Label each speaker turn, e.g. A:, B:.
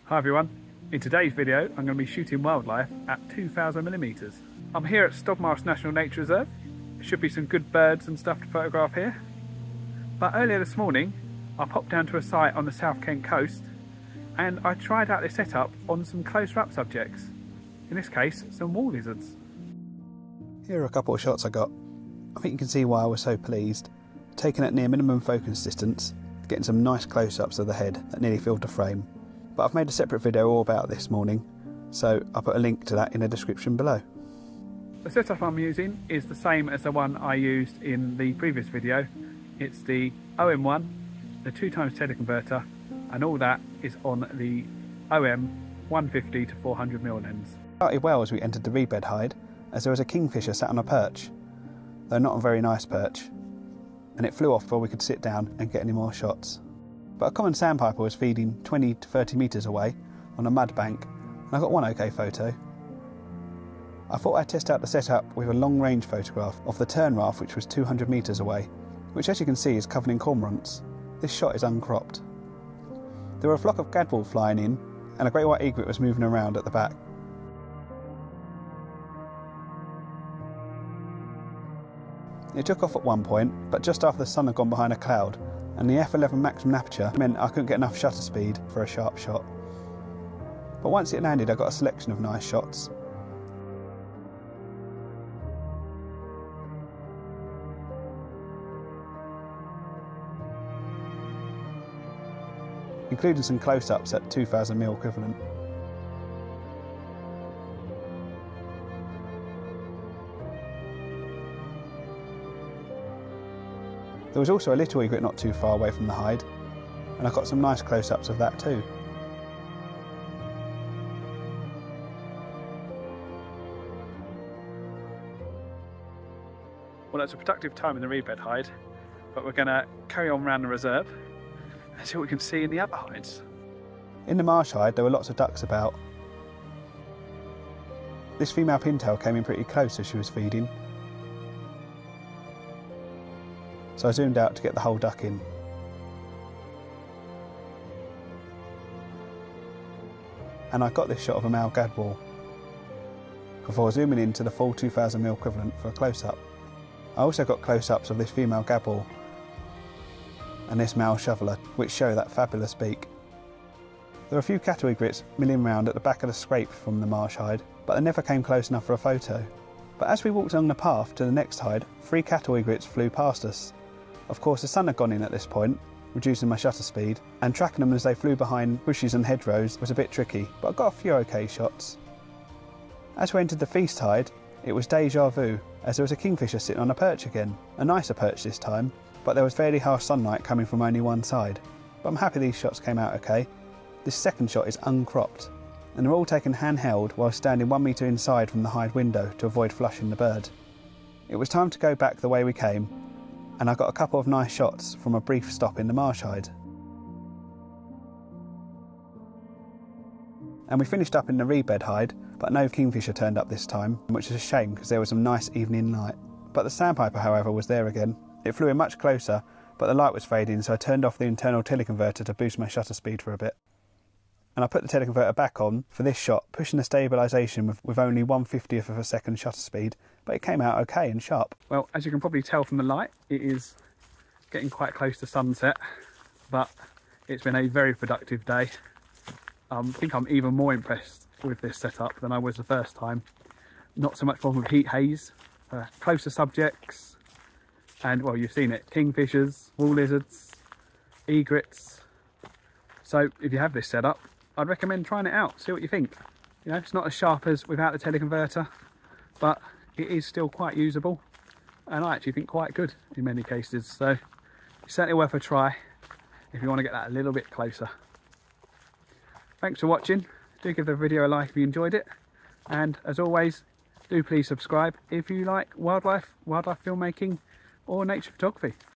A: Hi everyone, in today's video I'm going to be shooting wildlife at 2000mm. I'm here at Stogmass National Nature Reserve. There should be some good birds and stuff to photograph here. But earlier this morning I popped down to a site on the South Kent coast and I tried out this setup on some closer up subjects. In this case, some wall lizards.
B: Here are a couple of shots I got. I think you can see why I was so pleased. Taken at near minimum focus distance, getting some nice close-ups of the head that nearly filled the frame. But I've made a separate video all about this morning, so I'll put a link to that in the description below.
A: The setup I'm using is the same as the one I used in the previous video. It's the OM1, the 2x teleconverter, and all that is on the OM 150 to 400mm lens.
B: It started well as we entered the reed bed hide, as there was a kingfisher sat on a perch, though not a very nice perch, and it flew off before we could sit down and get any more shots. But a common sandpiper was feeding 20 to 30 metres away on a mud bank, and I got one okay photo. I thought I'd test out the setup with a long range photograph of the tern raft, which was 200 metres away, which as you can see is covered in cormorants. This shot is uncropped. There were a flock of gadwall flying in, and a great white egret was moving around at the back. It took off at one point, but just after the sun had gone behind a cloud, and the f11 maximum aperture meant I couldn't get enough shutter speed for a sharp shot. But once it landed I got a selection of nice shots. Including some close-ups at 2000mm equivalent. There was also a little egret not too far away from the hide, and I got some nice close-ups of that too.
A: Well, it's a productive time in the reed bed hide, but we're going to carry on around the reserve and see what we can see in the other hides.
B: In the marsh hide there were lots of ducks about. This female pintail came in pretty close as she was feeding, so I zoomed out to get the whole duck in. And I got this shot of a male gadwall before zooming in to the full 2000mm equivalent for a close-up. I also got close-ups of this female gadwall and this male shoveler, which show that fabulous beak. There were a few cattle egrets milling round at the back of the scrape from the marsh hide, but they never came close enough for a photo. But as we walked along the path to the next hide, 3 cattle egrets flew past us. Of course the sun had gone in at this point, reducing my shutter speed, and tracking them as they flew behind bushes and hedgerows was a bit tricky, but I got a few okay shots. As we entered the feast hide, it was déjà vu, as there was a kingfisher sitting on a perch again, a nicer perch this time, but there was fairly harsh sunlight coming from only one side. But I'm happy these shots came out okay. This second shot is uncropped, and they're all taken handheld while standing 1 metre inside from the hide window to avoid flushing the bird. It was time to go back the way we came, and I got a couple of nice shots from a brief stop in the marsh hide. And we finished up in the reed bed hide, but no kingfisher turned up this time, which is a shame because there was some nice evening light. But the sandpiper, however, was there again. It flew in much closer, but the light was fading, so I turned off the internal teleconverter to boost my shutter speed for a bit. And I put the teleconverter back on for this shot, pushing the stabilisation with only 1/50th of a second shutter speed, but it came out okay and sharp.
A: Well, as you can probably tell from the light, it is getting quite close to sunset, but it's been a very productive day. I think I'm even more impressed with this setup than I was the first time. Not so much problem with heat haze, closer subjects, and well, you've seen it, kingfishers, wall lizards, egrets. So if you have this setup, I'd recommend trying it out, see what you think. You know, it's not as sharp as without the teleconverter, but it is still quite usable, and I actually think quite good in many cases. So it's certainly worth a try if you want to get that a little bit closer. Thanks for watching. Do give the video a like if you enjoyed it, and as always, do please subscribe if you like wildlife filmmaking or nature photography.